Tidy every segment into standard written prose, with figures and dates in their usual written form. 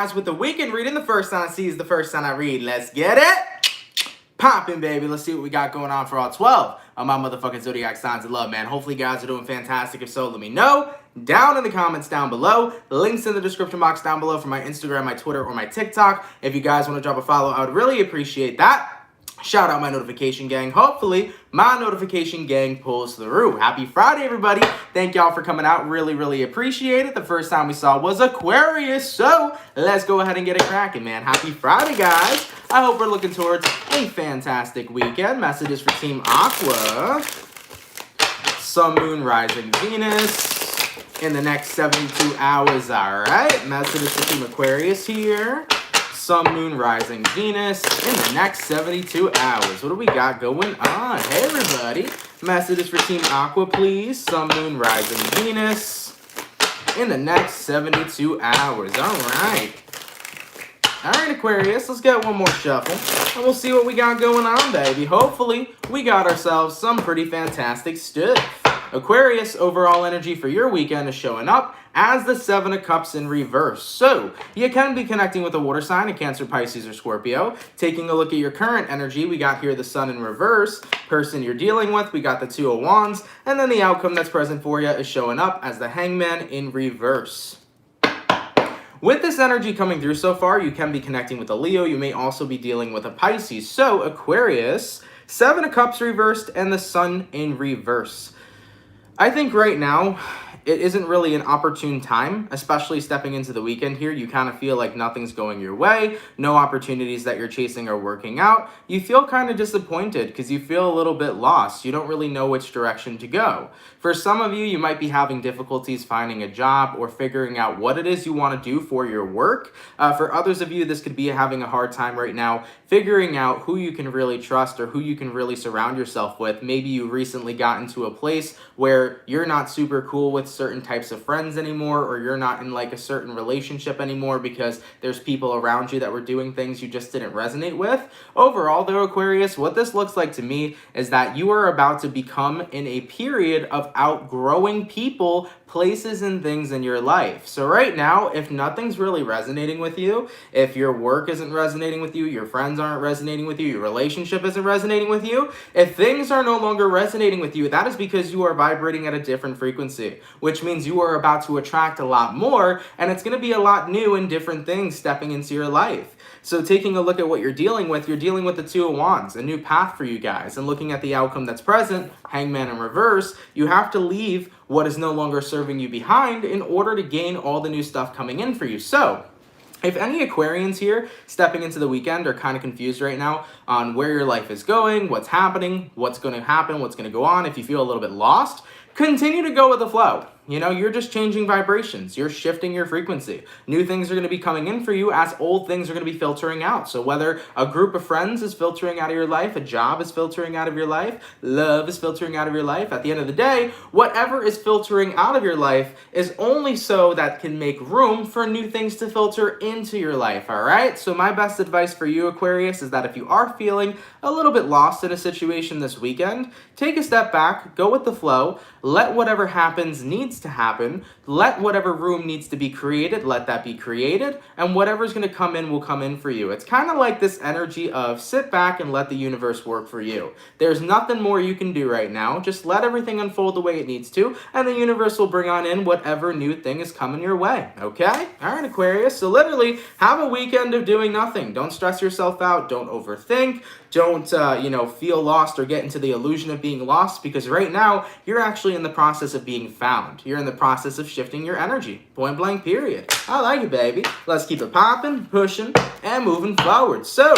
As with the weekend reading, the first sign I see is the first sign I read. Let's get it poppin', baby. Let's see what we got going on for all 12 of my motherfucking zodiac signs of love, man. Hopefully, you guys are doing fantastic. If so, let me know down in the comments down below. Links in the description box down below for my Instagram, my Twitter, or my TikTok. If you guys want to drop a follow, I would really appreciate that. Shout out my notification gang. Hopefully, my notification gang pulls through. Happy Friday, everybody. Thank y'all for coming out. Really, really appreciate it. The first time we saw was Aquarius. So, let's go ahead and get it cracking, man. Happy Friday, guys. I hope we're looking towards a fantastic weekend. Messages for Team Aqua. Sun, Moon, Rising, Venus in the next 72 hours, all right? Messages for Team Aquarius here. Sun, Moon, Rising, Venus in the next 72 hours. What do we got going on? Hey, everybody. Messages for Team Aqua, please. Sun, Moon, Rising, Venus in the next 72 hours. All right. All right, Aquarius, let's get one more shuffle, and we'll see what we got going on, baby. Hopefully, we got ourselves some pretty fantastic stuff. Aquarius, overall energy for your weekend is showing up as the Seven of Cups in reverse. So, you can be connecting with a water sign, a Cancer, Pisces, or Scorpio. Taking a look at your current energy, we got here the Sun in reverse. Person you're dealing with, we got the Two of Wands. And then the outcome that's present for you is showing up as the Hangman in reverse. With this energy coming through so far, you can be connecting with a Leo. You may also be dealing with a Pisces. So, Aquarius, Seven of Cups reversed and the Sun in reverse. I think right now, it isn't really an opportune time, especially stepping into the weekend here. You kind of feel like nothing's going your way. No opportunities that you're chasing are working out. You feel kind of disappointed because you feel a little bit lost. You don't really know which direction to go. For some of you, you might be having difficulties finding a job or figuring out what it is you want to do for your work. For others of you, this could be having a hard time right now figuring out who you can really trust or who you can really surround yourself with. Maybe you recently got into a place where you're not super cool with certain types of friends anymore, or you're not in like a certain relationship anymore because there's people around you that were doing things you just didn't resonate with. Overall though, Aquarius, what this looks like to me is that you are about to become in a period of outgrowing people, places, and things in your life. So right now, if nothing's really resonating with you, if your work isn't resonating with you, your friends aren't resonating with you, your relationship isn't resonating with you, if things are no longer resonating with you, that is because you are vibrating at a different frequency, which means you are about to attract a lot more, and it's going to be a lot new and different things stepping into your life. So taking a look at what you're dealing with the Two of Wands, a new path for you guys, and looking at the outcome that's present, Hangman in reverse, you have to leave what is no longer serving you behind in order to gain all the new stuff coming in for you. So, if any Aquarians here stepping into the weekend are kind of confused right now on where your life is going, what's happening, what's going to happen, what's going to go on, if you feel a little bit lost, continue to go with the flow. You know, you're just changing vibrations. You're shifting your frequency. New things are going to be coming in for you as old things are going to be filtering out. So whether a group of friends is filtering out of your life, a job is filtering out of your life, love is filtering out of your life, at the end of the day, whatever is filtering out of your life is only so that can make room for new things to filter into your life, all right? So my best advice for you, Aquarius, is that if you are feeling a little bit lost in a situation this weekend, take a step back, go with the flow, let whatever happens needs to happen, let whatever room needs to be created, let that be created, and whatever's going to come in will come in for you. It's kind of like this energy of sit back and let the universe work for you. There's nothing more you can do right now. Just let everything unfold the way it needs to, and the universe will bring on in whatever new thing is coming your way, okay? All right, Aquarius, so literally have a weekend of doing nothing. Don't stress yourself out. Don't overthink. Don't, feel lost or get into the illusion of being lost, because right now you're actually in the process of being found. You're in the process of shifting your energy. Point blank, period. I like it, baby. Let's keep it popping, pushing, and moving forward. So,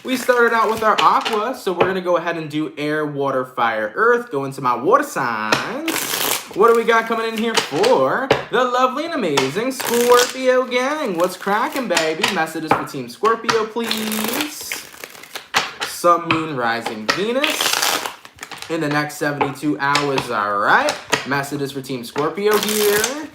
we started out with our Aqua, so we're going to go ahead and do air, water, fire, earth. Go into my water signs. What do we got coming in here for the lovely and amazing Scorpio gang? What's cracking, baby? Messages for Team Scorpio, please. Sun, Moon, Rising, Venus in the next 72 hours, all right? Messages for Team Scorpio here.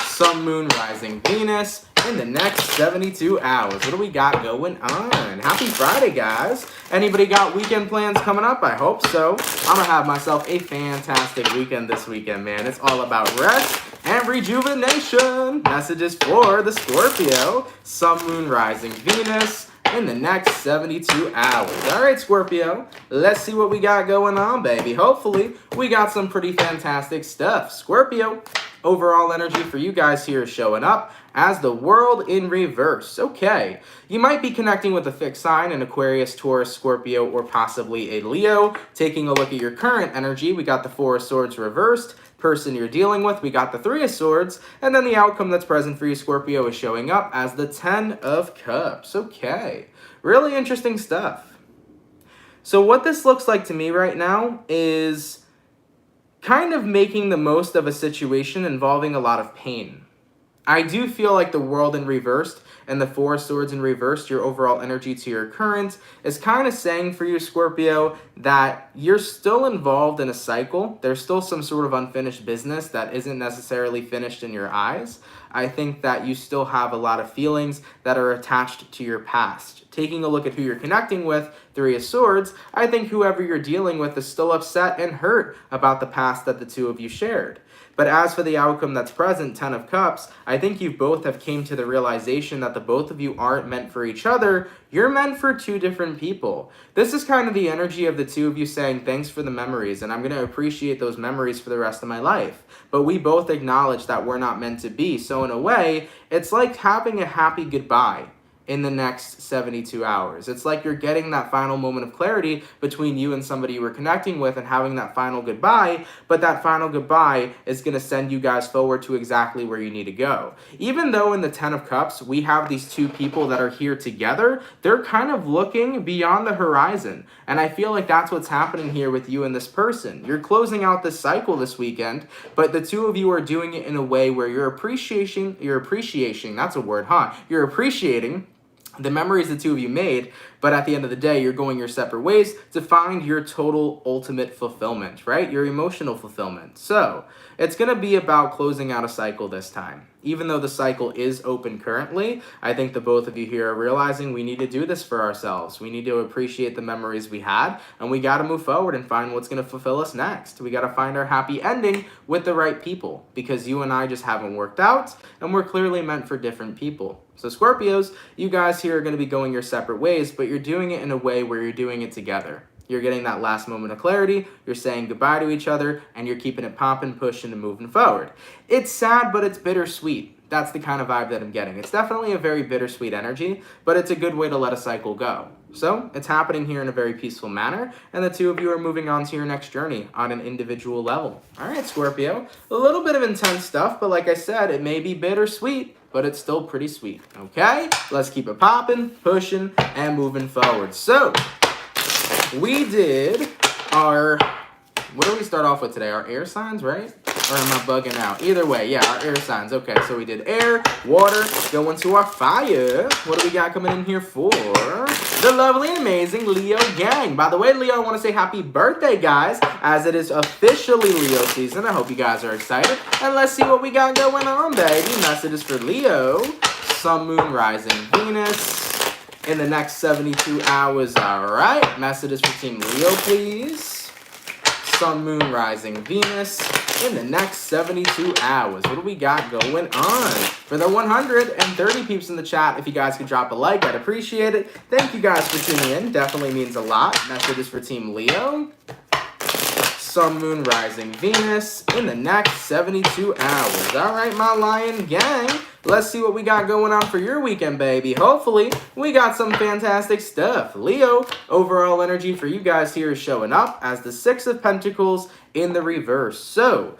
Sun, Moon, Rising, Venus in the next 72 hours. What do we got going on? Happy Friday, guys. Anybody got weekend plans coming up? I hope so. I'm going to have myself a fantastic weekend this weekend, man. It's all about rest and rejuvenation. Messages for the Scorpio, Sun, Moon, Rising, Venus in the next 72 hours. All right, Scorpio, let's see what we got going on, baby. Hopefully, we got some pretty fantastic stuff. Scorpio, overall energy for you guys here is showing up as the World in reverse. Okay, you might be connecting with a fixed sign, an Aquarius, Taurus, Scorpio, or possibly a Leo. Taking a look at your current energy, we got the Four of Swords reversed. Person you're dealing with, we got the Three of Swords, and then the outcome that's present for you, Scorpio, is showing up as the Ten of Cups. Okay, really interesting stuff. So what this looks like to me right now is kind of making the most of a situation involving a lot of pain. I do feel like the World in reversed and the Four of Swords in reversed, your overall energy to your current, is kind of saying for you, Scorpio, that you're still involved in a cycle. There's still some sort of unfinished business that isn't necessarily finished in your eyes. I think that you still have a lot of feelings that are attached to your past. Taking a look at who you're connecting with, Three of Swords, I think whoever you're dealing with is still upset and hurt about the past that the two of you shared. But as for the outcome that's present, Ten of Cups, I think you both have came to the realization that the both of you aren't meant for each other. You're meant for two different people. This is kind of the energy of the two of you saying thanks for the memories, and I'm going to appreciate those memories for the rest of my life. But we both acknowledge that we're not meant to be. So in a way, it's like having a happy goodbye in the next 72 hours. It's like you're getting that final moment of clarity between you and somebody you were connecting with and having that final goodbye, but that final goodbye is going to send you guys forward to exactly where you need to go. Even though in the Ten of Cups, we have these two people that are here together, they're kind of looking beyond the horizon. And I feel like that's what's happening here with you and this person. You're closing out this cycle this weekend, but the two of you are doing it in a way where you're appreciating, that's a word, huh? You're appreciating the memories the two of you made, but at the end of the day, you're going your separate ways to find your total ultimate fulfillment, right? Your emotional fulfillment. So it's going to be about closing out a cycle this time. Even though the cycle is open currently, I think the both of you here are realizing we need to do this for ourselves. We need to appreciate the memories we had, and we got to move forward and find what's going to fulfill us next. We got to find our happy ending with the right people, because you and I just haven't worked out, and we're clearly meant for different people. So Scorpios, you guys here are going to be going your separate ways, but you're doing it in a way where you're doing it together. You're getting that last moment of clarity, you're saying goodbye to each other, and you're keeping it popping, pushing, and moving forward. It's sad, but it's bittersweet. That's the kind of vibe that I'm getting. It's definitely a very bittersweet energy, but it's a good way to let a cycle go. So it's happening here in a very peaceful manner, and the two of you are moving on to your next journey on an individual level. All right, Scorpio, a little bit of intense stuff, but like I said, it may be bittersweet, but it's still pretty sweet, okay? Let's keep it popping, pushing, and moving forward. So we did our, what do we start off with today? Our air signs, right? Or am I bugging out? Either way, yeah, our air signs. Okay, so we did air, water, going to our fire. What do we got coming in here for the lovely and amazing Leo gang? By the way, Leo, I want to say happy birthday, guys, as it is officially Leo season. I hope you guys are excited. And let's see what we got going on, baby. Messages for Leo, Sun, Moon, Rising, Venus in the next 72 hours. All right, messages for Team Leo, please. Sun, Moon, Rising, Venus in the next 72 hours. What do we got going on? For the 130 peeps in the chat, if you guys could drop a like, I'd appreciate it. Thank you guys for tuning in. Definitely means a lot. Messages for Team Leo. Sun, Moon, Rising, Venus in the next 72 hours. All right, my lion gang. Let's see what we got going on for your weekend, baby. Hopefully, we got some fantastic stuff. Leo, overall energy for you guys here is showing up as the Six of Pentacles in the reverse. So,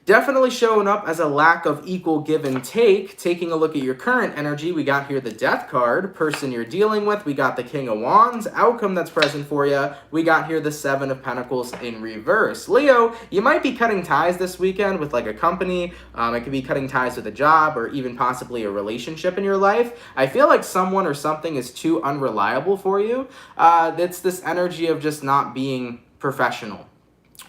definitely showing up as a lack of equal give and take. Taking a look at your current energy, we got here the Death card. Person you're dealing with, we got the King of Wands. Outcome that's present for you, we got here the Seven of Pentacles in reverse. Leo, you might be cutting ties this weekend with like a company. It could be cutting ties with a job or even possibly a relationship in your life. I feel like someone or something is too unreliable for you. It's this energy of just not being professional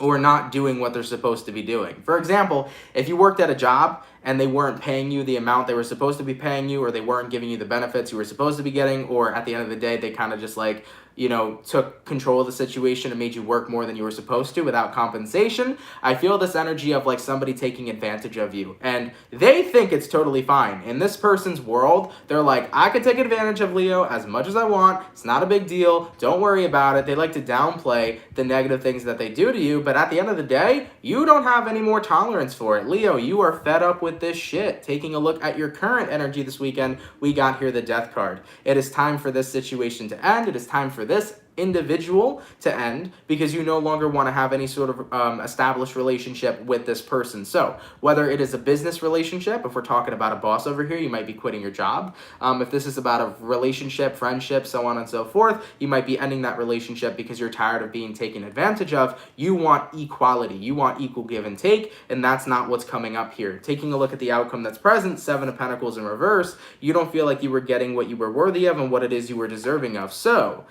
or not doing what they're supposed to be doing. For example, if you worked at a job and they weren't paying you the amount they were supposed to be paying you, or they weren't giving you the benefits you were supposed to be getting, or at the end of the day, they kind of just like, you know, took control of the situation and made you work more than you were supposed to without compensation. I feel this energy of like somebody taking advantage of you, and they think it's totally fine. In this person's world, they're like, I could take advantage of Leo as much as I want. It's not a big deal. Don't worry about it. They like to downplay the negative things that they do to you, but at the end of the day, you don't have any more tolerance for it. Leo, you are fed up with this shit. Taking a look at your current energy this weekend, we got here the Death card. It is time for this situation to end. It is time for this individual to end, because you no longer want to have any sort of established relationship with this person. So whether it is a business relationship, if we're talking about a boss over here, you might be quitting your job. If this is about a relationship, friendship, so on and so forth, you might be ending that relationship because you're tired of being taken advantage of. You want equality, you want equal give and take, and that's not what's coming up here. Taking a look at the outcome that's present, Seven of Pentacles in reverse, you don't feel like you were getting what you were worthy of and what it is you were deserving of. So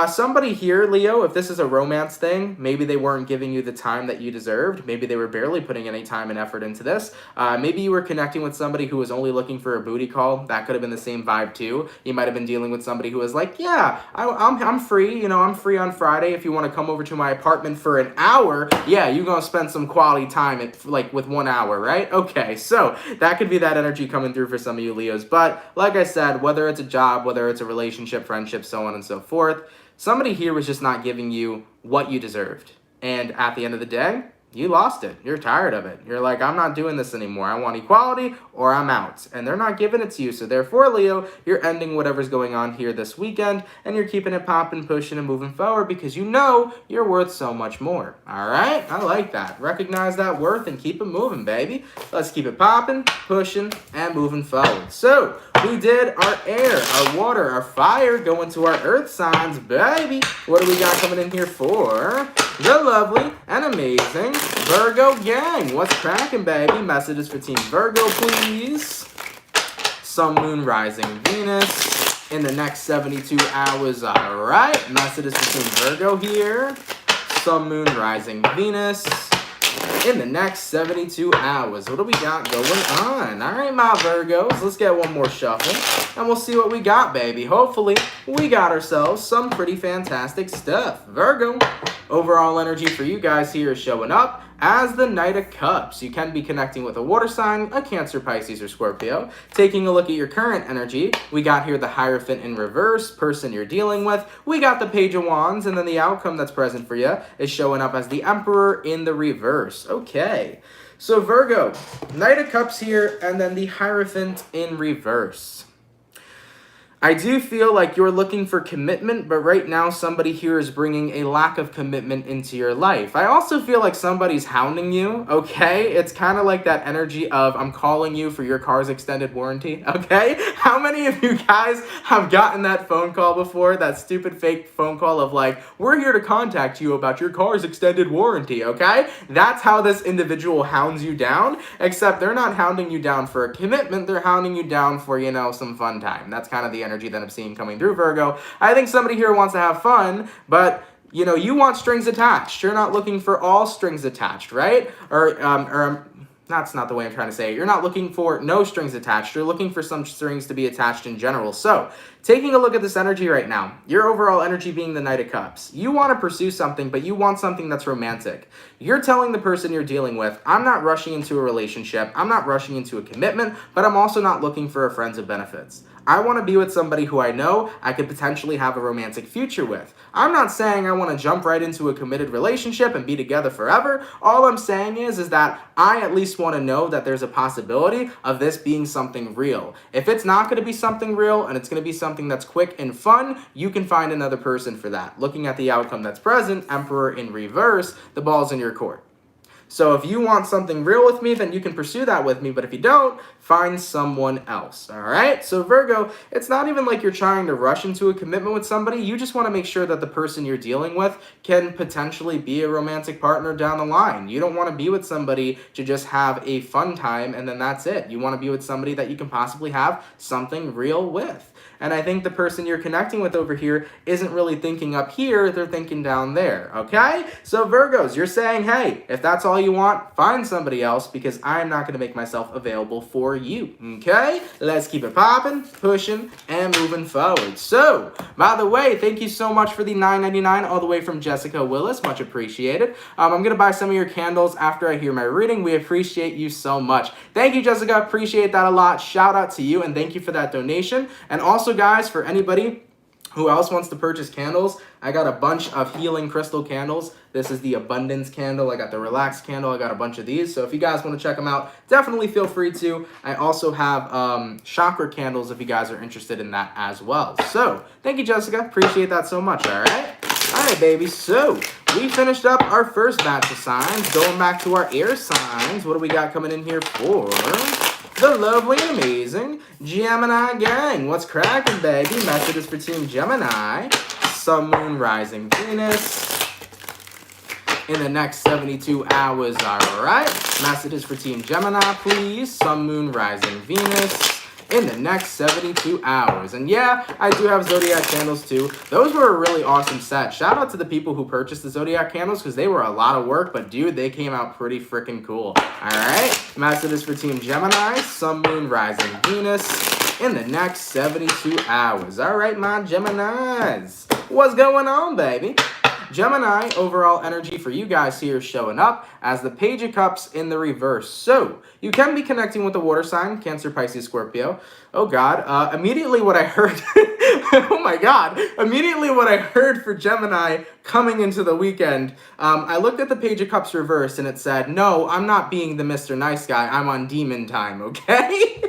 somebody here, Leo, if this is a romance thing, maybe they weren't giving you the time that you deserved. Maybe they were barely putting any time and effort into this. Maybe you were connecting with somebody who was only looking for a booty call. That could have been the same vibe too. You might have been dealing with somebody who was like, yeah, I'm free. You know, I'm free on Friday. If you want to come over to my apartment for an hour, yeah, you're going to spend some quality time like with 1 hour, right? Okay, so that could be that energy coming through for some of you Leos. But like I said, whether it's a job, whether it's a relationship, friendship, so on and so forth, somebody here was just not giving you what you deserved. And at the end of the day, you lost it. You're tired of it. You're like, I'm not doing this anymore. I want equality or I'm out. And they're not giving it to you. So therefore, Leo, you're ending whatever's going on here this weekend, and you're keeping it popping, pushing, and moving forward because you know you're worth so much more. All right? I like that. Recognize that worth and keep it moving, baby. Let's keep it popping, pushing, and moving forward. So we did our air, our water, our fire, going to our earth signs, baby. What do we got coming in here for the lovely and amazing Virgo gang? What's cracking, baby? Messages for Team Virgo, please. Sun, Moon, Rising, Venus in the next 72 hours. All right. Messages for Team Virgo here. Sun, Moon, Rising, Venus in the next 72 hours. What do we got going on? All right, my Virgos, let's get one more shuffle, and we'll see what we got, baby. Hopefully, we got ourselves some pretty fantastic stuff. Virgo, overall energy for you guys here is showing up as the Knight of Cups. You can be connecting with a water sign, a Cancer, Pisces, or Scorpio. Taking a look at your current energy, we got here the Hierophant in reverse, person you're dealing with. We got the Page of Wands, and then the outcome that's present for you is showing up as the Emperor in the reverse. Okay, so Virgo, Knight of Cups here, and then the Hierophant in reverse. I do feel like you're looking for commitment, but right now somebody here is bringing a lack of commitment into your life. I also feel like somebody's hounding you, okay? It's kind of like that energy of, I'm calling you for your car's extended warranty, okay? How many of you guys have gotten that phone call before? That stupid fake phone call of like, we're here to contact you about your car's extended warranty, okay? That's how this individual hounds you down, except they're not hounding you down for a commitment, they're hounding you down for, you know, some fun time. That's kind of the energy that I'm seeing coming through, Virgo. I think somebody here wants to have fun, but you know, you want strings attached. You're not looking for all strings attached, right? Or that's not the way I'm trying to say it. You're not looking for no strings attached. You're looking for some strings to be attached in general. So, taking a look at this energy right now, your overall energy being the Knight of Cups. You want to pursue something, but you want something that's romantic. You're telling the person you're dealing with, I'm not rushing into a relationship. I'm not rushing into a commitment, but I'm also not looking for a friends of benefits. I want to be with somebody who I know I could potentially have a romantic future with. I'm not saying I want to jump right into a committed relationship and be together forever. All I'm saying is that I at least want to know that there's a possibility of this being something real. If it's not going to be something real and it's going to be something that's quick and fun, you can find another person for that. Looking at the outcome that's present, Emperor in reverse, the ball's in your court. So if you want something real with me, then you can pursue that with me. But if you don't, find someone else, all right? So Virgo, it's not even like you're trying to rush into a commitment with somebody. You just want to make sure that the person you're dealing with can potentially be a romantic partner down the line. You don't want to be with somebody to just have a fun time and then that's it. You want to be with somebody that you can possibly have something real with. And I think the person you're connecting with over here isn't really thinking up here, they're thinking down there, okay? So Virgos, you're saying, hey, if that's all you want, find somebody else because I'm not going to make myself available for you, okay? Let's keep it popping, pushing, and moving forward. So, by the way, thank you so much for the $9.99 all the way from Jessica Willis. Much appreciated. I'm going to buy some of your candles after I hear my reading. We appreciate you so much. Thank you, Jessica. Appreciate that a lot. Shout out to you, and thank you for that donation. And also, guys, for anybody who else wants to purchase candles, I got a bunch of healing crystal candles. This is the abundance candle. I got the relaxed candle. I got a bunch of these. So if you guys want to check them out, definitely feel free to. I also have chakra candles if you guys are interested in that as well. So thank you, Jessica. Appreciate that so much. All right. All right, baby. So we finished up our first batch of signs. Going back to our air signs. What do we got coming in here for the lovely and amazing Gemini gang? What's cracking, baby? Messages for Team Gemini. Sun, Moon, Rising, Venus in the next 72 hours, all right? Messages for Team Gemini, please. Sun, Moon, Rising, Venus in the next 72 hours. And yeah, I do have Zodiac candles too. Those were a really awesome set. Shout out to the people who purchased the Zodiac candles because they were a lot of work, but dude, they came out pretty freaking cool. All right, messages for Team Gemini, Sun, Moon, Rising, Venus in the next 72 hours. All right, my Geminis. What's going on, baby? Gemini, overall energy for you guys here showing up as the Page of Cups in the reverse. So, you can be connecting with the water sign, Cancer, Pisces, Scorpio. Oh, God. Immediately what I heard, oh, my God. Immediately what I heard for Gemini coming into the weekend, I looked at the Page of Cups reverse and it said, no, I'm not being the Mr. Nice Guy. I'm on demon time, okay?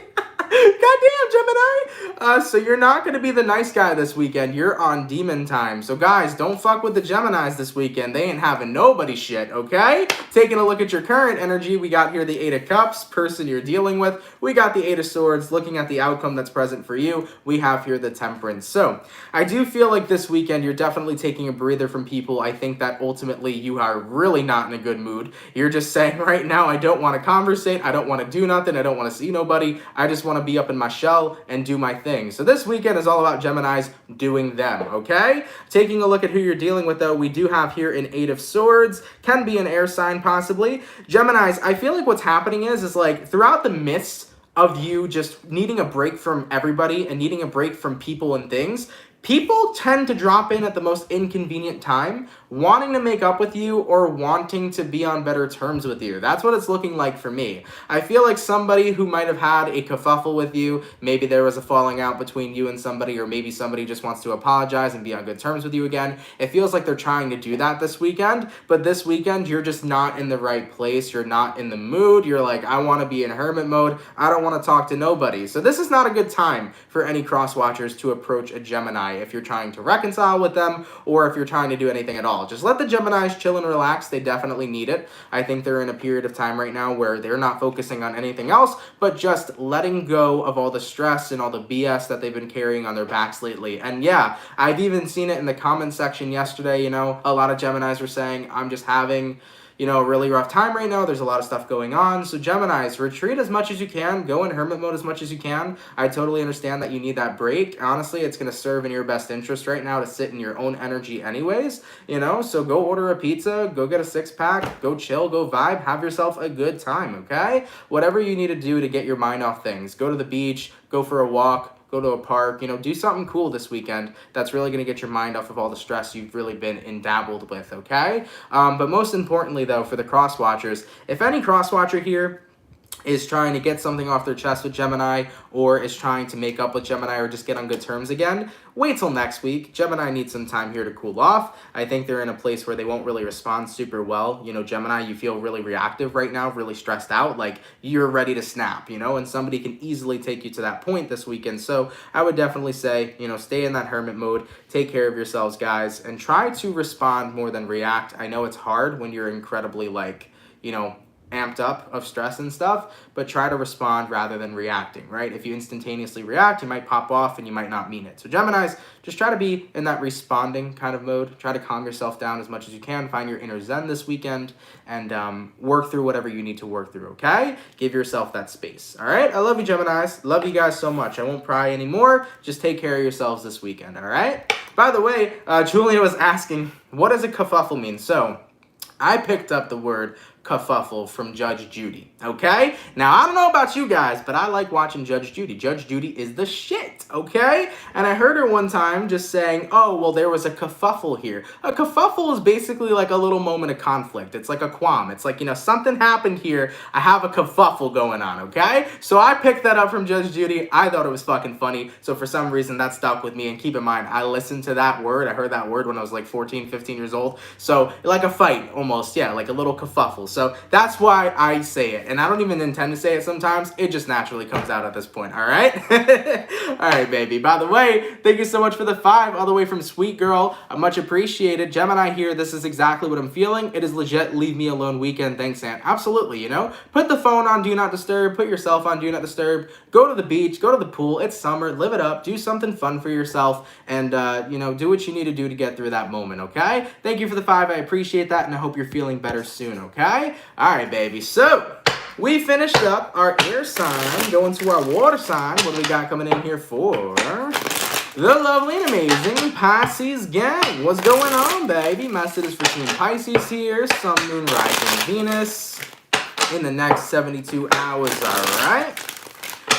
Goddamn, Gemini. So you're not going to be the nice guy this weekend. You're on demon time. So guys, don't fuck with the Geminis this weekend. They ain't having nobody shit, okay? Taking a look at your current energy, we got here the Eight of Cups, person you're dealing with. We got the Eight of Swords, looking at the outcome that's present for you. We have here the Temperance. So I do feel like this weekend you're definitely taking a breather from people. I think that ultimately you are really not in a good mood. You're just saying right now, I don't want to conversate. I don't want to do nothing. I don't want to see nobody. I just want to be up in my shell and do my thing. So this weekend is all about Geminis doing them, okay? Taking a look at who you're dealing with, though, we do have here an Eight of Swords. Can be an air sign, possibly. Geminis, I feel like what's happening is like throughout the midst of you just needing a break from everybody and needing a break from people and things, people tend to drop in at the most inconvenient time, wanting to make up with you or wanting to be on better terms with you. That's what it's looking like for me. I feel like somebody who might have had a kerfuffle with you, maybe there was a falling out between you and somebody, or maybe somebody just wants to apologize and be on good terms with you again. It feels like they're trying to do that this weekend, but this weekend you're just not in the right place. You're not in the mood. You're like, I want to be in hermit mode. I don't want to talk to nobody. So this is not a good time for any cross watchers to approach a Gemini if you're trying to reconcile with them or if you're trying to do anything at all. Just let the Geminis chill and relax. They definitely need it. I think they're in a period of time right now where they're not focusing on anything else, but just letting go of all the stress and all the BS that they've been carrying on their backs lately. And yeah, I've even seen it in the comment section yesterday. You know, a lot of Geminis were saying, I'm just having, you know, a really rough time right now. There's a lot of stuff going on. So Geminis, retreat as much as you can. Go in hermit mode as much as you can. I totally understand that you need that break. Honestly, it's going to serve in your best interest right now to sit in your own energy anyways, you know? So go order a pizza, go get a six-pack, go chill, go vibe, have yourself a good time, okay? Whatever you need to do to get your mind off things. Go to the beach, go for a walk, go to a park, you know, do something cool this weekend that's really going to get your mind off of all the stress you've really been dabbled with, okay? But most importantly, though, for the cross watchers, if any cross watcher here is trying to get something off their chest with Gemini or is trying to make up with Gemini or just get on good terms again, wait till next week. Gemini needs some time here to cool off. I think they're in a place where they won't really respond super well. You know, Gemini, you feel really reactive right now, really stressed out, like you're ready to snap, you know, and somebody can easily take you to that point this weekend. So I would definitely say, you know, stay in that hermit mode, take care of yourselves, guys, and try to respond more than react. I know it's hard when you're incredibly, like, you know, amped up of stress and stuff, but try to respond rather than reacting, right? If you instantaneously react, you might pop off and you might not mean it. So Geminis, just try to be in that responding kind of mode. Try to calm yourself down as much as you can. Find your inner zen this weekend and work through whatever you need to work through, okay? Give yourself that space, all right? I love you, Geminis. Love you guys so much. I won't pry anymore. Just take care of yourselves this weekend, all right? By the way, Julia was asking, what does a kerfuffle mean? So I picked up the word kerfuffle from Judge Judy, okay? Now, I don't know about you guys, but I like watching Judge Judy. Judge Judy is the shit, okay? And I heard her one time just saying, oh, well, there was a kerfuffle here. A kerfuffle is basically like a little moment of conflict. It's like a qualm. It's like, you know, something happened here. I have a kerfuffle going on, okay? So I picked that up from Judge Judy. I thought it was fucking funny. So for some reason, that stuck with me. And keep in mind, I listened to that word. I heard that word when I was like 14, 15 years old. So like a fight almost, yeah, like a little kerfuffle. So that's why I say it. And I don't even intend to say it sometimes. It just naturally comes out at this point, all right? All right, baby. By the way, thank you so much for the 5 all the way from Sweet Girl. Much appreciated. Gemini here, this is exactly what I'm feeling. It is legit leave me alone weekend. Thanks, Aunt. Absolutely, you know? Put the phone on Do Not Disturb. Put yourself on Do Not Disturb. Go to the beach. Go to the pool. It's summer. Live it up. Do something fun for yourself. And, you know, do what you need to do to get through that moment, okay? Thank you for the 5. I appreciate that, and I hope you're feeling better soon, okay? All right, baby. So we finished up our air sign, going to our water sign. What do we got coming in here for the lovely and amazing Pisces gang? What's going on, baby? Messages for Team Pisces here. Sun, Moon, Rising, Venus in the next 72 hours, all right?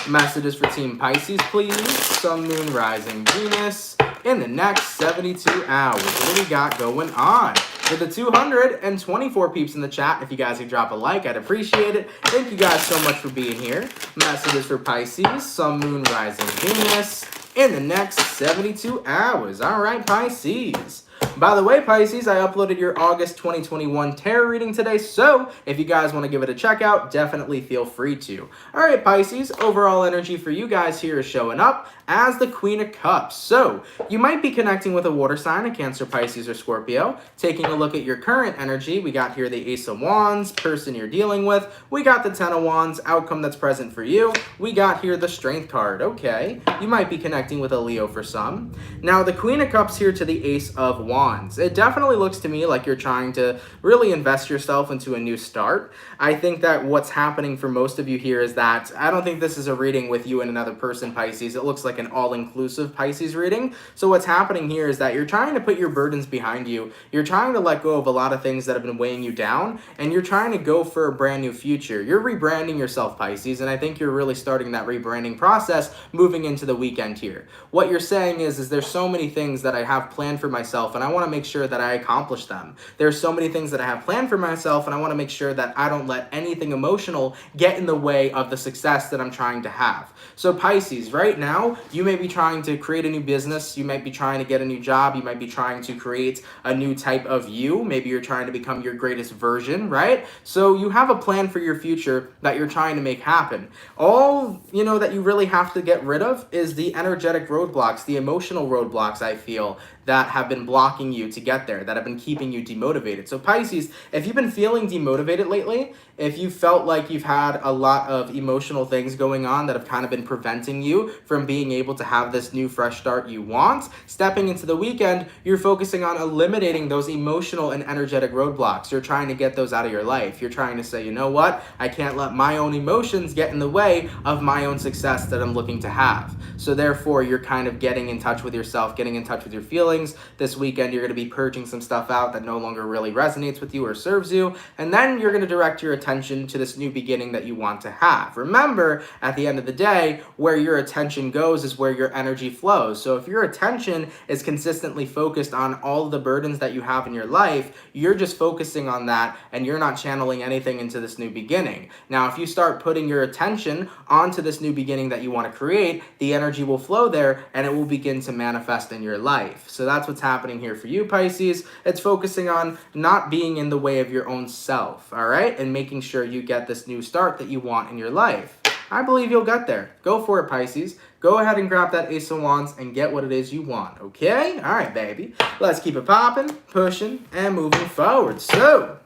Messages for Team Pisces, please. Sun, Moon, Rising, Venus in the next 72 hours. What do we got going on? For the 224 peeps in the chat, if you guys could drop a like, I'd appreciate it. Thank you guys so much for being here. Messages for Pisces, Sun, Moon, Rising, Venus in the next 72 hours. All right, Pisces. By the way, Pisces, I uploaded your August 2021 tarot reading today, so if you guys want to give it a check out, definitely feel free to. All right, Pisces, overall energy for you guys here is showing up as the Queen of Cups. So you might be connecting with a water sign, a Cancer, Pisces, or Scorpio. Taking a look at your current energy, we got here the Ace of Wands, person you're dealing with. We got the 10 of Wands, outcome that's present for you. We got here the Strength card. Okay, you might be connecting with a Leo for some. Now, the Queen of Cups here to the Ace of Wands. It definitely looks to me like you're trying to really invest yourself into a new start. I think that what's happening for most of you here is that I don't think this is a reading with you and another person, Pisces. It looks like an all-inclusive Pisces reading. So what's happening here is that you're trying to put your burdens behind you. You're trying to let go of a lot of things that have been weighing you down, and you're trying to go for a brand new future. You're rebranding yourself, Pisces, and I think you're really starting that rebranding process moving into the weekend here. What you're saying is there's so many things that I have planned for myself, and I want to make sure that I accomplish them. There's so many things that I have planned for myself, and I want to make sure that I don't let anything emotional get in the way of the success that I'm trying to have. So Pisces, right now, you may be trying to create a new business. You might be trying to get a new job. You might be trying to create a new type of you. Maybe you're trying to become your greatest version, right? So you have a plan for your future that you're trying to make happen. All, you know, that you really have to get rid of is the energetic roadblocks, the emotional roadblocks, I feel, that have been blocking you to get there, that have been keeping you demotivated. So Pisces, if you've been feeling demotivated lately, if you felt like you've had a lot of emotional things going on that have kind of been preventing you from being able to have this new fresh start you want, stepping into the weekend, you're focusing on eliminating those emotional and energetic roadblocks. You're trying to get those out of your life. You're trying to say, you know what? I can't let my own emotions get in the way of my own success that I'm looking to have. So therefore, you're kind of getting in touch with yourself, getting in touch with your feelings. This weekend, you're going to be purging some stuff out that no longer really resonates with you or serves you. And then you're going to direct your attention to this new beginning that you want to have. Remember, at the end of the day, where your attention goes is where your energy flows. So if your attention is consistently focused on all of the burdens that you have in your life, you're just focusing on that and you're not channeling anything into this new beginning. Now, if you start putting your attention onto this new beginning that you want to create, the energy will flow there and it will begin to manifest in your life. So that's what's happening here for you, Pisces. It's focusing on not being in the way of your own self, all right? And making sure you get this new start that you want in your life. I believe you'll get there. Go for it, Pisces. Go ahead and grab that Ace of Wands and get what it is you want, okay? All right, baby. Let's keep it popping, pushing, and moving forward. So,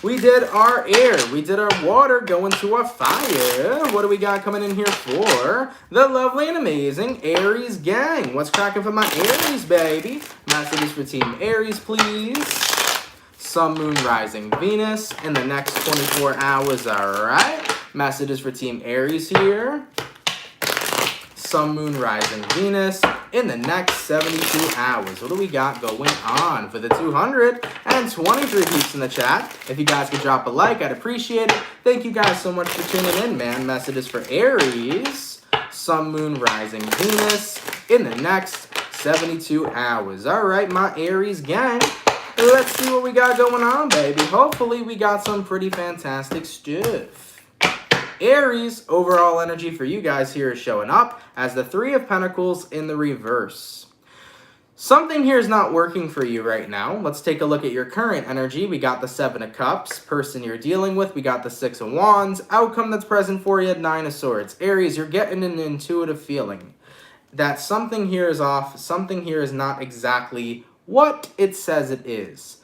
We did our air. We did our water. Going to our fire. What do we got coming in here for the lovely and amazing Aries gang? What's cracking for my Aries, baby? Messages for Team Aries, please. Sun, Moon, Rising, Venus in the next 24 hours, all right? Messages for Team Aries here. Sun, Moon, Rising, Venus in the next 72 hours. What do we got going on for the 223 peeps in the chat? If you guys could drop a like, I'd appreciate it. Thank you guys so much for tuning in, man. Messages for Aries. Sun, Moon, Rising, Venus in the next 72 hours. All right, my Aries gang. Let's see what we got going on, baby. Hopefully, we got some pretty fantastic stuff. Aries, overall energy for you guys here is showing up as the Three of Pentacles in the reverse. Something here is not working for you right now. Let's take a look at your current energy. We got the Seven of Cups, person you're dealing with. We got the Six of Wands, outcome that's present for you, Nine of Swords. Aries, you're getting an intuitive feeling that something here is off, something here is not exactly what it says it is.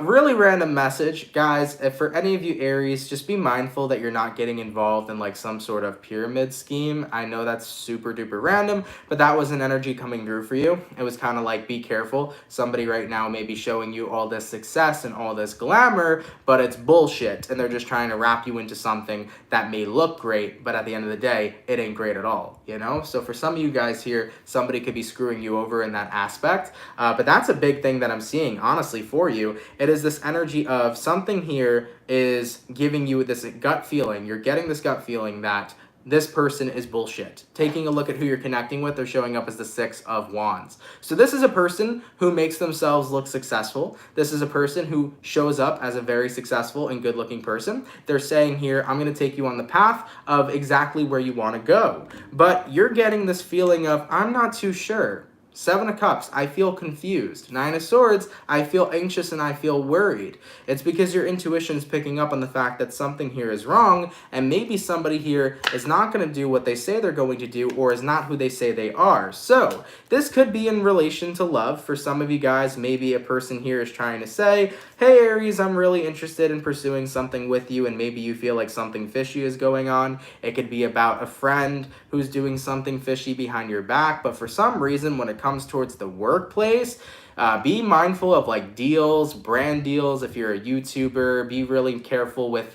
Really random message, guys. If for any of you Aries, just be mindful that you're not getting involved in like some sort of pyramid scheme. I know that's super duper random, but that was an energy coming through for you. It was kind of like, be careful. Somebody right now may be showing you all this success and all this glamour, but it's bullshit. And they're just trying to wrap you into something that may look great, but at the end of the day, it ain't great at all, you know? So for some of you guys here, somebody could be screwing you over in that aspect. But that's a big thing that I'm seeing, honestly, for you. It is this energy of something here is giving you this gut feeling. You're getting this gut feeling that this person is bullshit. Taking a look at who you're connecting with, they're showing up as the Six of Wands. So this is a person who makes themselves look successful. This is a person who shows up as a very successful and good-looking person. They're saying here, I'm going to take you on the path of exactly where you want to go. But you're getting this feeling of, I'm not too sure. Seven of Cups, I feel confused. Nine of Swords, I feel anxious and I feel worried. It's because your intuition is picking up on the fact that something here is wrong, and maybe somebody here is not going to do what they say they're going to do, or is not who they say they are. So this could be in relation to love. For some of you guys, maybe a person here is trying to say, hey Aries, I'm really interested in pursuing something with you, and maybe you feel like something fishy is going on. It could be about a friend who's doing something fishy behind your back, but for some reason, when it comes towards the workplace, be mindful of like deals, brand deals. If you're a YouTuber, be really careful with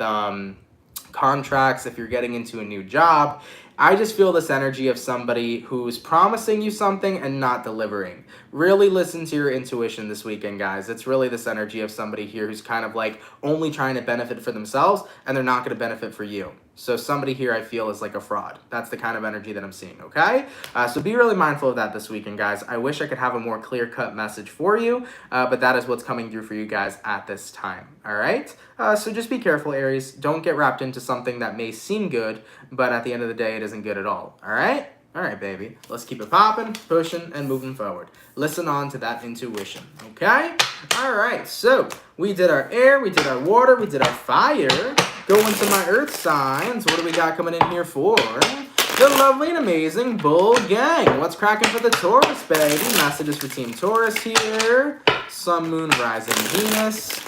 contracts if you're getting into a new job. I just feel this energy of somebody who's promising you something and not delivering. Really listen to your intuition this weekend, guys. It's really this energy of somebody here who's kind of like only trying to benefit for themselves, and they're not going to benefit for you. So somebody here I feel is like a fraud. That's the kind of energy that I'm seeing, okay? So be really mindful of that this weekend, guys. I wish I could have a more clear-cut message for you, but that is what's coming through for you guys at this time, all right? So just be careful, Aries. Don't get wrapped into something that may seem good, but at the end of the day, it isn't good at all, all right? All right, baby. Let's keep it popping, pushing, and moving forward. Listen on to that intuition, okay? All right, so we did our air, we did our water, we did our fire. Going to my earth signs, what do we got coming in here for the lovely and amazing Bull Gang? What's cracking for the Taurus, baby? Messages for Team Taurus here. Sun, Moon, Rising, Venus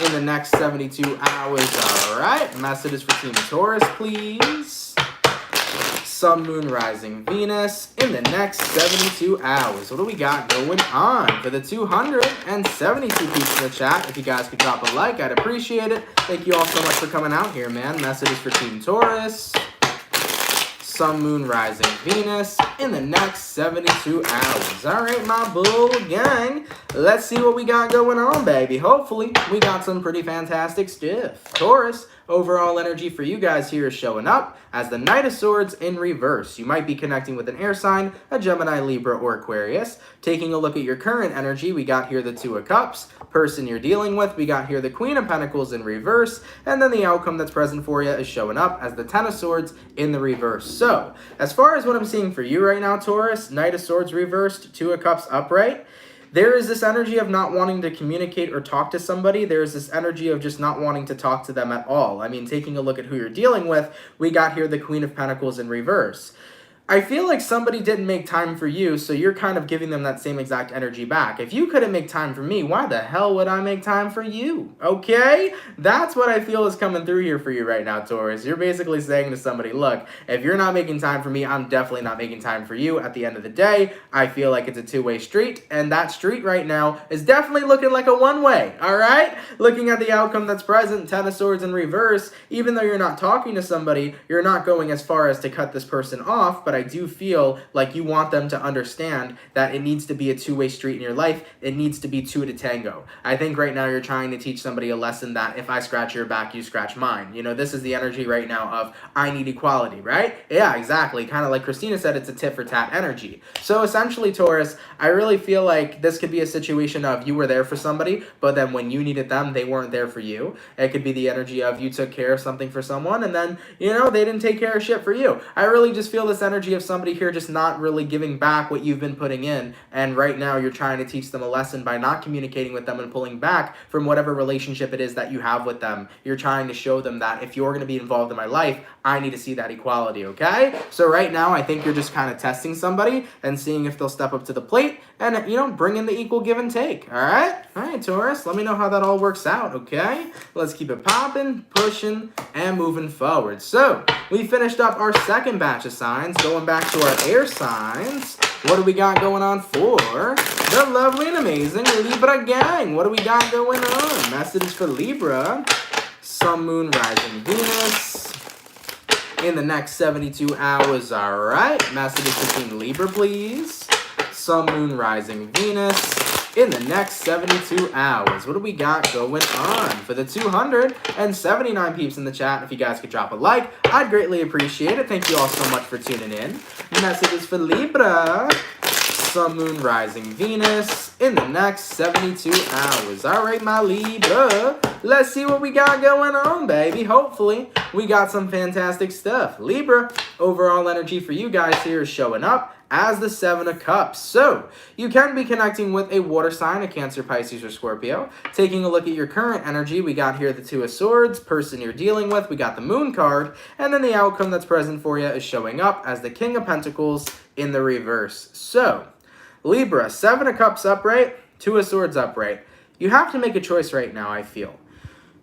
in the next 72 hours, all right? Messages for Team Taurus, please. Sun, Moon, Rising, Venus in the next 72 hours. What do we got going on for the 272 people in the chat? If you guys could drop a like, I'd appreciate it. Thank you all so much for coming out here, man. Messages for Team Taurus. Sun, Moon, Rising, Venus in the next 72 hours. All right, my Bull Gang. Let's see what we got going on, baby. Hopefully, we got some pretty fantastic stuff. Taurus, overall energy for you guys here is showing up as the Knight of Swords in reverse. You might be connecting with an air sign, a Gemini, Libra, or Aquarius. Taking a look at your current energy, we got here the Two of Cups. Person you're dealing with, we got here the Queen of Pentacles in reverse, and then the outcome that's present for you is showing up as the Ten of Swords in the reverse. So, as far as what I'm seeing for you right now, Taurus, Knight of Swords reversed, Two of Cups upright, there is this energy of not wanting to communicate or talk to somebody. There is this energy of just not wanting to talk to them at all. I mean, taking a look at who you're dealing with, we got here the Queen of Pentacles in reverse. I feel like somebody didn't make time for you, so you're kind of giving them that same exact energy back. If you couldn't make time for me, why the hell would I make time for you? Okay? That's what I feel is coming through here for you right now, Taurus. You're basically saying to somebody, look, if you're not making time for me, I'm definitely not making time for you. At the end of the day, I feel like it's a two-way street, and that street right now is definitely looking like a one-way, all right? Looking at the outcome that's present, Ten of Swords in reverse, even though you're not talking to somebody, you're not going as far as to cut this person off, but I do feel like you want them to understand that it needs to be a two-way street in your life. It needs to be two to tango. I think right now you're trying to teach somebody a lesson that if I scratch your back, you scratch mine. You know, this is the energy right now of I need equality, right? Yeah, exactly. Kind of like Christina said, it's a tit for tat energy. So essentially, Taurus, I really feel like this could be a situation of you were there for somebody, but then when you needed them, they weren't there for you. It could be the energy of you took care of something for someone, and then, you know, they didn't take care of shit for you. I really just feel this energy of somebody here just not really giving back what you've been putting in, and right now you're trying to teach them a lesson by not communicating with them and pulling back from whatever relationship it is that you have with them. You're trying to show them that if you're going to be involved in my life, I need to see that equality, okay? So right now I think you're just kind of testing somebody and seeing if they'll step up to the plate and, you know, bring in the equal give and take, all right? All right, Taurus, let me know how that all works out, okay? Let's keep it popping, pushing, and moving forward. So we finished up our second batch of signs, going back to our air signs. What do we got going on for the lovely and amazing Libra gang? What do we got going on? Messages for Libra, Sun, Moon, Rising, Venus in the next 72 hours, all right? Messages between Libra, please. Sun, Moon, Rising, Venus in the next 72 hours. What do we got going on? For the 279 peeps in the chat, if you guys could drop a like, I'd greatly appreciate it. Thank you all so much for tuning in. Messages for Libra, Sun, Moon, Rising, Venus in the next 72 hours. All right, my Libra, let's see what we got going on, baby. Hopefully, we got some fantastic stuff. Libra, overall energy for you guys here is showing up as the Seven of Cups. So, you can be connecting with a water sign, a Cancer, Pisces, or Scorpio. Taking a look at your current energy, we got here the Two of Swords, person you're dealing with, we got the Moon card, and then the outcome that's present for you is showing up as the King of Pentacles in the reverse. So, Libra, Seven of Cups upright, Two of Swords upright. You have to make a choice right now, I feel.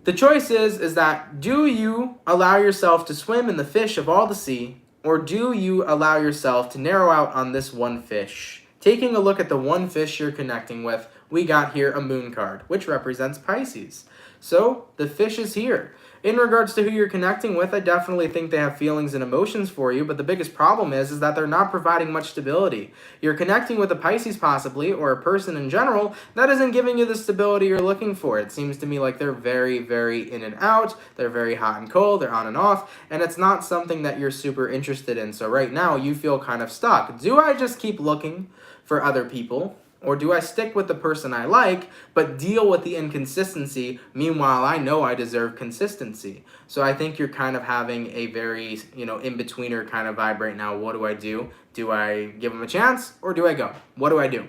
The choice is that do you allow yourself to swim in the fish of all the sea, or do you allow yourself to narrow out on this one fish? Taking a look at the one fish you're connecting with, we got here a Moon card, which represents Pisces. So, the fish is here. In regards to who you're connecting with, I definitely think they have feelings and emotions for you, but the biggest problem is that they're not providing much stability. You're connecting with a Pisces possibly, or a person in general, that isn't giving you the stability you're looking for. It seems to me like they're very, very in and out, they're very hot and cold, they're on and off, and it's not something that you're super interested in. So right now, you feel kind of stuck. Do I just keep looking for other people? Or do I stick with the person I like, but deal with the inconsistency? Meanwhile, I know I deserve consistency. So I think you're kind of having a very, in-betweener kind of vibe right now. What do I do? Do I give them a chance, or do I go? What do I do?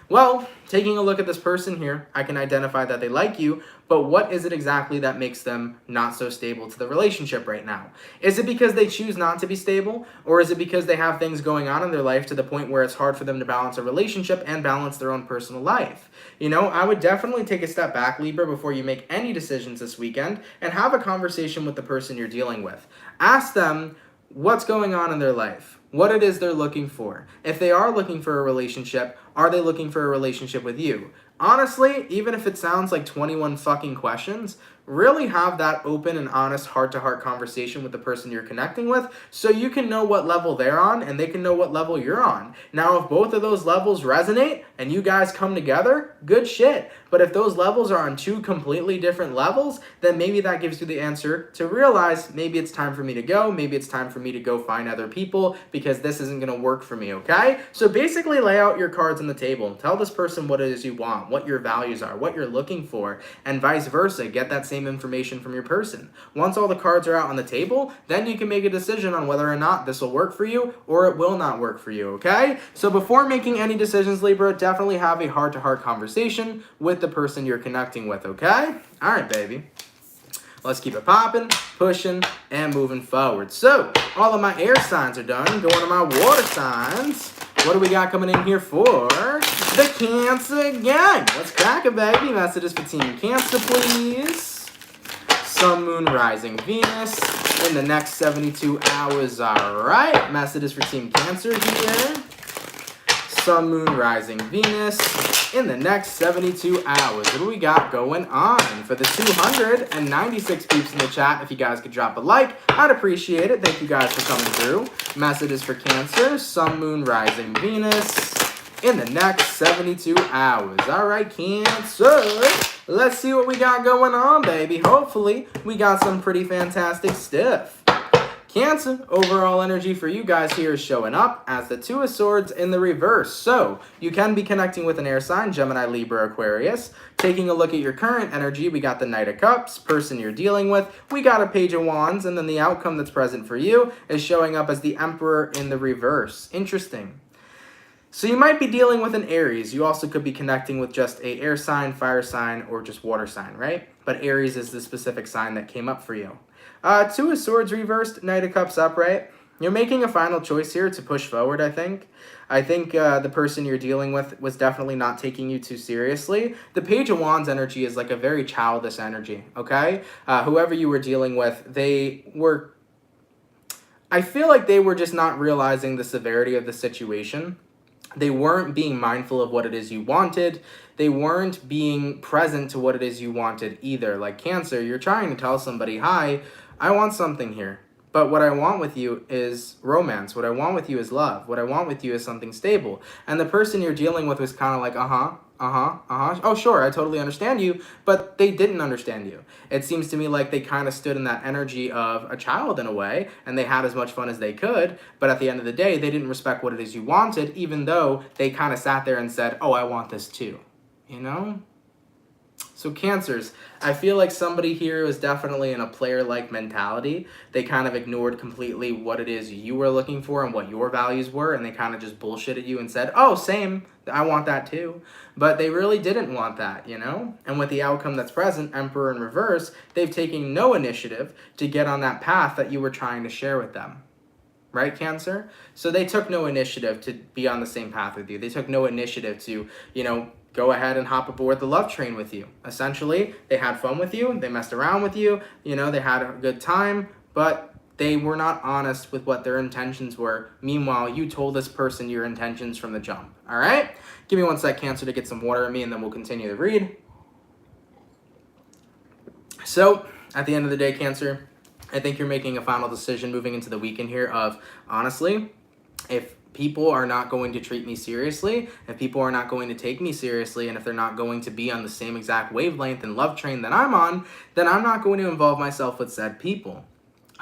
Well, taking a look at this person here, I can identify that they like you, but what is it exactly that makes them not so stable to the relationship right now? Is it because they choose not to be stable, or is it because they have things going on in their life to the point where it's hard for them to balance a relationship and balance their own personal life? You know, I would definitely take a step back, Libra, before you make any decisions this weekend, and have a conversation with the person you're dealing with. Ask them what's going on in their life, what it is they're looking for. If they are looking for a relationship, are they looking for a relationship with you? Honestly, even if it sounds like 21 fucking questions, really have that open and honest heart-to-heart conversation with the person you're connecting with so you can know what level they're on and they can know what level you're on. Now, if both of those levels resonate and you guys come together, good shit. But if those levels are on two completely different levels, then maybe that gives you the answer to realize maybe it's time for me to go, maybe it's time for me to go find other people because this isn't going to work for me, okay? So basically lay out your cards on the table. Tell this person what it is you want, what your values are, what you're looking for, and vice versa. Get that same information from your person. Once all the cards are out on the table, then you can make a decision on whether or not this will work for you or it will not work for you, okay? So before making any decisions, Libra, definitely have a heart-to-heart conversation with the person you're connecting with, okay? All right, baby. let's keep it popping, pushing, and moving forward. So, all of my air signs are done. Going to my water signs. What do we got coming in here for the Cancer gang? Let's crack it, baby. Messages for Team Cancer, please. Sun, Moon, Rising, Venus in the next 72 hours. All right. Messages for Team Cancer here. Sun, Moon, Rising, Venus in the next 72 hours. What do we got going on? For the 296 peeps in the chat, if you guys could drop a like, I'd appreciate it. Thank you guys for coming through. Messages for Cancer, Sun, Moon, Rising, Venus in the next 72 hours. All right, Cancer. Let's see what we got going on, baby. Hopefully, we got some pretty fantastic stuff. Cancer, overall energy for you guys here is showing up as the Two of Swords in the reverse. So, you can be connecting with an air sign, Gemini, Libra, Aquarius. Taking a look at your current energy, we got the Knight of Cups, person you're dealing with. We got a Page of Wands, and then the outcome that's present for you is showing up as the Emperor in the reverse. Interesting. So you might be dealing with an Aries. You also could be connecting with just a air sign, fire sign, or just water sign, right? But Aries is the specific sign that came up for you. Two of Swords reversed, Knight of Cups upright. You're making a final choice here to push forward, I think. I think the person you're dealing with was definitely not taking you too seriously. The Page of Wands energy is like a very childish energy, okay? Whoever you were dealing with, I feel like they were just not realizing the severity of the situation. They weren't being mindful of what it is you wanted. They weren't being present to what it is you wanted either. Like Cancer, you're trying to tell somebody, hi, I want something here. But what I want with you is romance. What I want with you is love. What I want with you is something stable. And the person you're dealing with was kind of like, oh, sure, I totally understand you. But they didn't understand you. It seems to me like they kind of stood in that energy of a child in a way, and they had as much fun as they could. But at the end of the day, they didn't respect what it is you wanted, even though they kind of sat there and said, oh, I want this too. You know? So Cancers, I feel like somebody here was definitely in a player-like mentality. They kind of ignored completely what it is you were looking for and what your values were, and they kind of just bullshitted you and said, oh, same, I want that too. But they really didn't want that, you know? And with the outcome that's present, Emperor in reverse, they've taken no initiative to get on that path that you were trying to share with them. Right, Cancer? So they took no initiative to be on the same path with you. They took no initiative to, you know, go ahead and hop aboard the love train with you. Essentially, they had fun with you, they messed around with you, you know, they had a good time, but they were not honest with what their intentions were. Meanwhile, you told this person your intentions from the jump, all right? Give me one sec, Cancer, to get some water in me, and then we'll continue the read. So, at the end of the day, Cancer, I think you're making a final decision moving into the weekend here of, honestly, if people are not going to treat me seriously, if people are not going to take me seriously, and if they're not going to be on the same exact wavelength and love train that I'm on, then I'm not going to involve myself with said people.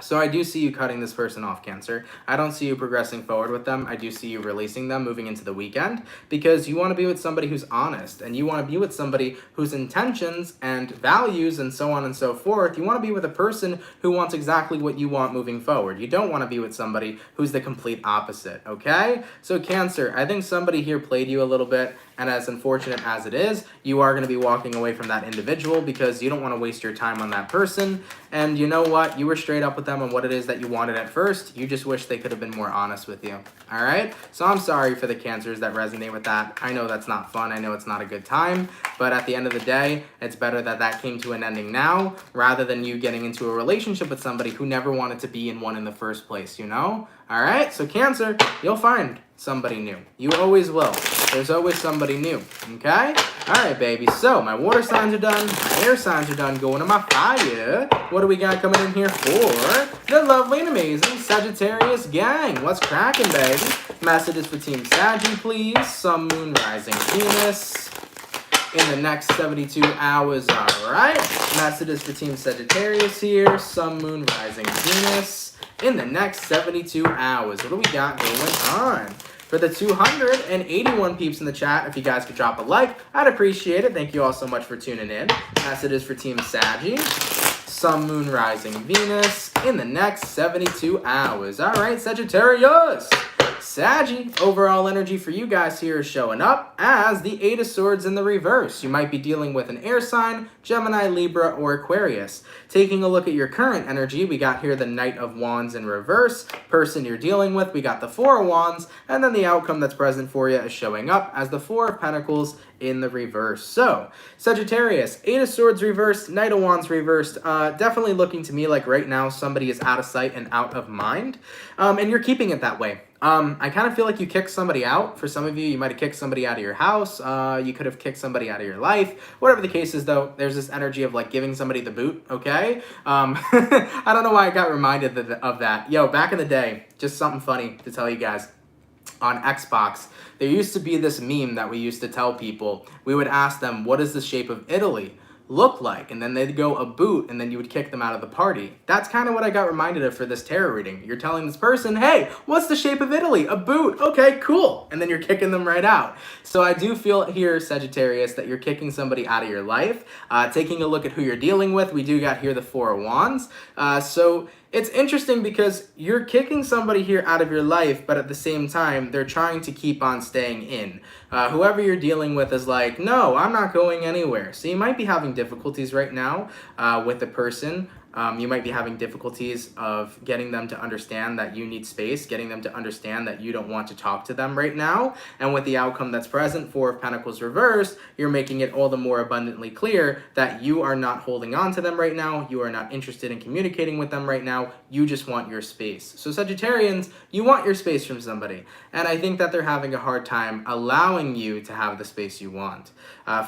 So I do see you cutting this person off, Cancer. I don't see you progressing forward with them. I do see you releasing them moving into the weekend because you want to be with somebody who's honest, and you want to be with somebody whose intentions and values and so on and so forth. You want to be with a person who wants exactly what you want moving forward. You don't want to be with somebody who's the complete opposite, okay? So Cancer, I think somebody here played you a little bit, and as unfortunate as it is, you are going to be walking away from that individual because you don't want to waste your time on that person. And you know what? You were straight up with them on what it is that you wanted at first. You just wish they could have been more honest with you. All right? So I'm sorry for the Cancers that resonate with that. I know that's not fun. I know it's not a good time. But at the end of the day, it's better that that came to an ending now rather than you getting into a relationship with somebody who never wanted to be in one in the first place, you know? All right? So Cancer, you'll find somebody new. You always will. There's always somebody new, okay? All right, baby. So my water signs are done. My air signs are done. Going to my fire. What do we got coming in here for the lovely and amazing Sagittarius gang? What's cracking, baby? Messages for Team Saggy, please. Sun, Moon, Rising, Venus in the next 72 hours. All right. Messages for Team Sagittarius here. Sun, Moon, Rising, Venus in the next 72 hours. What do we got going on? For the 281 peeps in the chat, if you guys could drop a like, I'd appreciate it. Thank you all so much for tuning in. Messages for Team Saggy. Sun, Moon, Rising, Venus in the next 72 hours. All right, Sagittarius. Saggy, overall energy for you guys here is showing up as the Eight of Swords in the reverse. You might be dealing with an air sign, Gemini, Libra, or Aquarius. Taking a look at your current energy, we got here the Knight of Wands in reverse. Person you're dealing with, we got the Four of Wands, and then the outcome that's present for you is showing up as the Four of Pentacles in the reverse. So, Sagittarius, Eight of Swords reversed, Knight of Wands reversed. Definitely looking to me like right now somebody is out of sight and out of mind, and you're keeping it that way. I kind of feel like you kicked somebody out. For some of you, you might have kicked somebody out of your house. You could have kicked somebody out of your life. Whatever the case is, though, there's this energy of like giving somebody the boot, okay? I don't know why I got reminded of that. Yo, back in the day, just something funny to tell you guys. On Xbox, there used to be this meme that we used to tell people. We would ask them, what is the shape of Italy look like? And then they'd go a boot, and then you would kick them out of the party. That's kind of what I got reminded of for this tarot reading. You're telling this person, hey, what's the shape of Italy? A boot. Okay, cool. And then you're kicking them right out. So I do feel here, Sagittarius, that you're kicking somebody out of your life. Taking a look at who you're dealing with, we do got here the Four of Wands. So it's interesting because you're kicking somebody here out of your life, but at the same time, they're trying to keep on staying in. Whoever you're dealing with is like, no, I'm not going anywhere. So you might be having difficulties right now with the person. You might be having difficulties of getting them to understand that you need space, getting them to understand that you don't want to talk to them right now. And with the outcome that's present, Four of Pentacles reversed, you're making it all the more abundantly clear that you are not holding on to them right now. You are not interested in communicating with them right now. You just want your space. So Sagittarians, you want your space from somebody. And I think that they're having a hard time allowing you to have the space you want.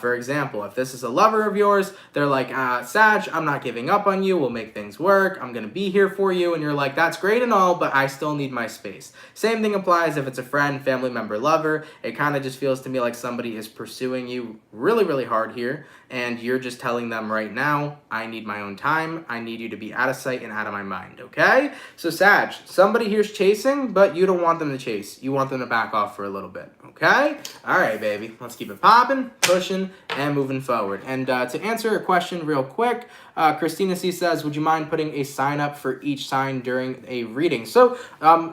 For example, if this is a lover of yours, they're like, Sag, I'm not giving up on you. We'll make things work. I'm going to be here for you. And you're like, that's great and all, but I still need my space. Same thing applies if it's a friend, family member, lover. It kind of just feels to me like somebody is pursuing you really, really hard here. And you're just telling them right now, I need my own time. I need you to be out of sight and out of my mind, okay? So Sag, somebody here's chasing, but you don't want them to chase. You want them to back off for a little bit, okay? All right, baby. Let's keep it popping, pushing, and moving forward. And to answer a question real quick, Christina C says, would you mind putting a sign up for each sign during a reading? So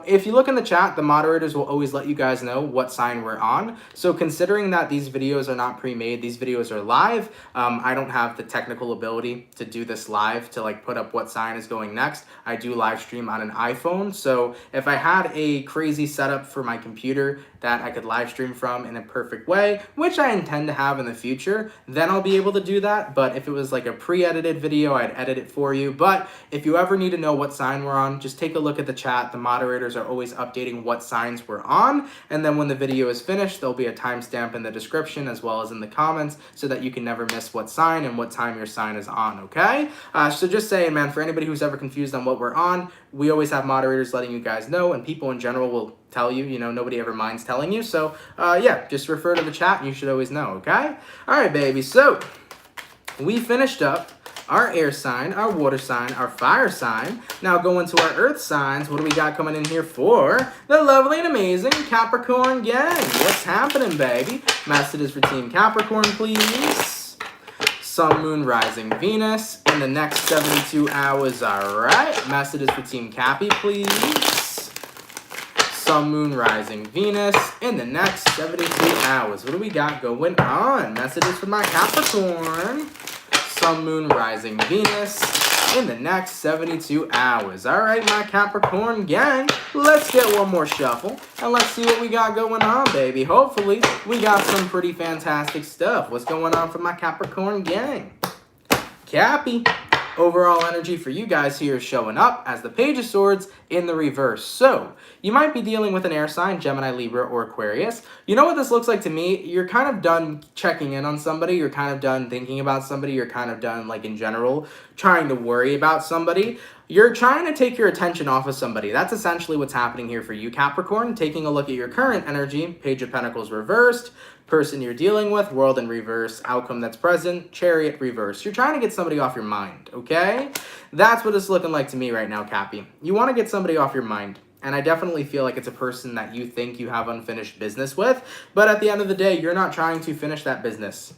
if you look in the chat, the moderators will always let you guys know what sign we're on. So considering that these videos are not pre-made, these videos are live, I don't have the technical ability to do this live, to like put up what sign is going next. I do live stream on an iPhone. So if I had a crazy setup for my computer that I could live stream from in a perfect way, which I intend to have in the future, then I'll be able to do that. But if it was like a pre-edited video, I'd edit it for you. But if you ever need to know what sign we're on, just take a look at the chat. The moderators are always updating what signs we're on. And then when the video is finished, there'll be a timestamp in the description as well as in the comments so that you can never miss what sign and what time your sign is on, okay? So just saying, man, for anybody who's ever confused on what we're on, we always have moderators letting you guys know, and people in general will tell you, you know, nobody ever minds telling you. So yeah, just refer to the chat and you should always know, okay? All right, baby, so we finished up our air sign, our water sign, our fire sign. Now going to our earth signs, what do we got coming in here for the lovely and amazing Capricorn gang? What's happening, baby? Messages for Team Capricorn, please. Sun, Moon, Rising, Venus in the next 72 hours, all right. Messages for Team Cappy, please. Sun, Moon, Rising, Venus in the next 72 hours. What do we got going on? Messages for my Capricorn. Sun, Moon, Rising, Venus in the next 72 hours. All right, my Capricorn gang, let's get one more shuffle and let's see what we got going on, baby. Hopefully, we got some pretty fantastic stuff. What's going on for my Capricorn gang? Cappy. Overall energy for you guys here is showing up as the Page of Swords in the reverse. So, you might be dealing with an air sign, Gemini, Libra, or Aquarius. You know what this looks like to me? You're kind of done checking in on somebody. You're kind of done thinking about somebody. You're kind of done, like in general, trying to worry about somebody. You're trying to take your attention off of somebody. That's essentially what's happening here for you, Capricorn. Taking a look at your current energy, Page of Pentacles reversed, person you're dealing with, World in reverse, outcome that's present, Chariot reverse. You're trying to get somebody off your mind, okay? That's what it's looking like to me right now, Cappy. You want to get somebody off your mind. And I definitely feel like it's a person that you think you have unfinished business with. But at the end of the day, you're not trying to finish that business.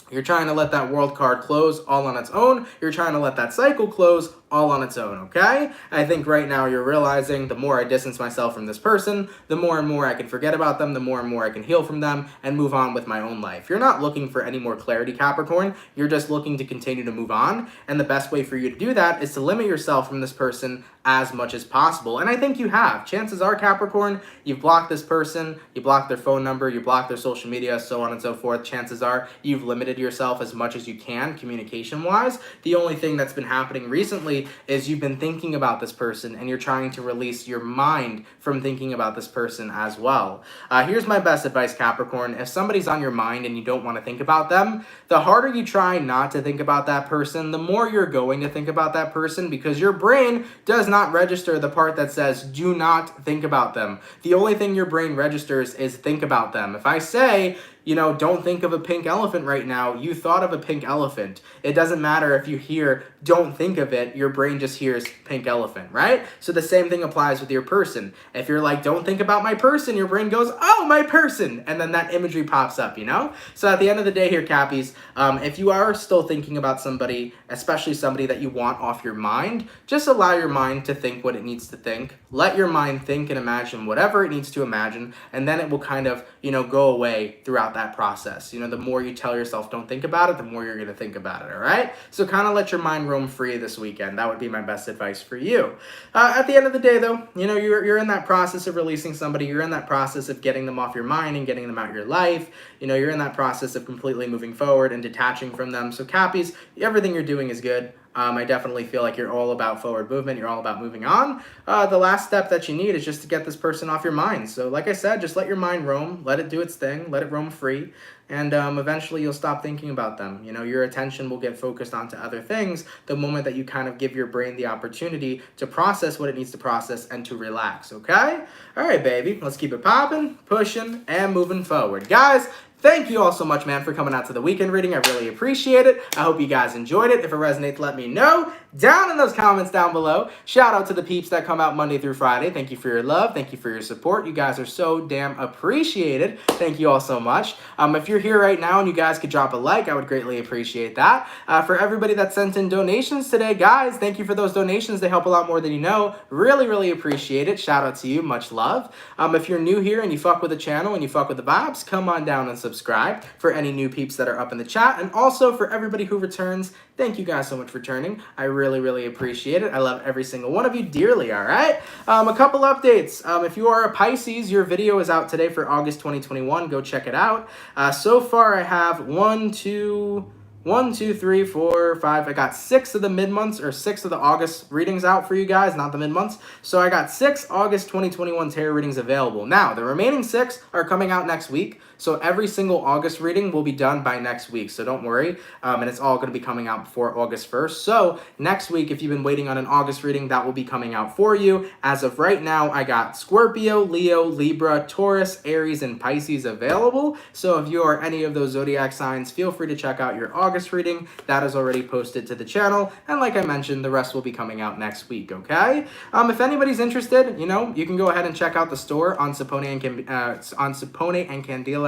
You're trying to let that world card close all on its own. You're trying to let that cycle close all on its own, okay? I think right now you're realizing the more I distance myself from this person, the more and more I can forget about them, the more and more I can heal from them and move on with my own life. You're not looking for any more clarity, Capricorn. You're just looking to continue to move on. And the best way for you to do that is to limit yourself from this person as much as possible. And I think you have. Chances are, Capricorn, you've blocked this person, you blocked their phone number, you blocked their social media, so on and so forth. Chances are you've limited yourself as much as you can communication-wise. The only thing that's been happening recently is you've been thinking about this person and you're trying to release your mind from thinking about this person as well. Here's my best advice, Capricorn. If somebody's on your mind and you don't want to think about them, the harder you try not to think about that person, the more you're going to think about that person, because your brain does not register the part that says do not think about them. The only thing your brain registers is think about them. If I say, you know, don't think of a pink elephant right now, you thought of a pink elephant. It doesn't matter if you hear don't think of it, your brain just hears pink elephant, right? So the same thing applies with your person. If you're like, don't think about my person, your brain goes, oh, my person, and then that imagery pops up, you know? So at the end of the day here, Cappies, if you are still thinking about somebody, especially somebody that you want off your mind, just allow your mind to think what it needs to think. Let your mind think and imagine whatever it needs to imagine, and then it will kind of, you know, go away throughout that process. You know, the more you tell yourself don't think about it, the more you're going to think about it, all right? So kind of let your mind roam free this weekend. That would be my best advice for you. At the end of the day, though, you know, you're in that process of releasing somebody. You're in that process of getting them off your mind and getting them out of your life. You know, you're in that process of completely moving forward and detaching from them. So Cappies, everything you're doing is good. I definitely feel like you're all about forward movement. You're all about moving on. The last step that you need is just to get this person off your mind. So like I said, just let your mind roam. Let it do its thing. Let it roam free. And eventually you'll stop thinking about them. You know, your attention will get focused onto other things the moment that you kind of give your brain the opportunity to process what it needs to process and to relax, okay? All right, baby. Let's keep it popping, pushing, and moving forward. Guys, thank you all so much, man, for coming out to the weekend reading. I really appreciate it. I hope you guys enjoyed it. If it resonates, let me know down in those comments down below. Shout out to the peeps that come out Monday through Friday. Thank you for your love. Thank you for your support. You guys are so damn appreciated. Thank you all so much. If you're here right now and you guys could drop a like, I would greatly appreciate that. For everybody that sent in donations today, guys, thank you for those donations. They help a lot more than you know. Really, really appreciate it. Shout out to you. Much love. If you're new here and you fuck with the channel and you fuck with the vibes, come on down and subscribe. For any new peeps that are up in the chat, and also for everybody who returns, thank you guys so much for returning. I really, really appreciate it. I love every single one of you dearly, all right? A couple updates. If you are a Pisces, your video is out today for August 2021. Go check it out. So far, I have 1, 2, 3, 4, 5. I got 6 of the mid-months, or 6 of the August readings out for you guys, not the mid-months. So I got 6 August 2021 tarot readings available. Now, the remaining 6 are coming out next week. So every single August reading will be done by next week. So don't worry. And it's all going to be coming out before August 1st. So next week, if you've been waiting on an August reading, that will be coming out for you. As of right now, I got Scorpio, Leo, Libra, Taurus, Aries, and Pisces available. So if you are any of those zodiac signs, feel free to check out your August reading. That is already posted to the channel. And like I mentioned, the rest will be coming out next week, okay? If anybody's interested, you know, you can go ahead and check out the store on SaponeandCandela.com.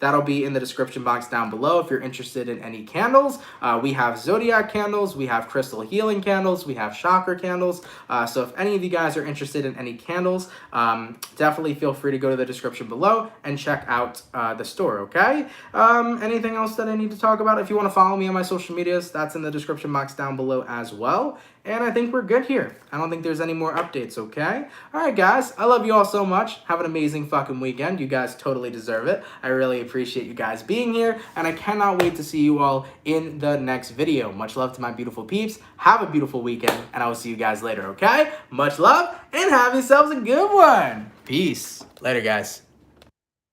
That'll be in the description box down below if you're interested in any candles. We have zodiac candles, we have crystal healing candles, we have chakra candles. So if any of you guys are interested in any candles, definitely feel free to go to the description below and check out the store, okay? Anything else that I need to talk about? If you want to follow me on my social medias, that's in the description box down below as well. And I think we're good here. I don't think there's any more updates, okay? All right, guys. I love you all so much. Have an amazing fucking weekend. You guys totally deserve it. I really appreciate you guys being here. And I cannot wait to see you all in the next video. Much love to my beautiful peeps. Have a beautiful weekend. And I will see you guys later, okay? Much love. And have yourselves a good one. Peace. Later, guys.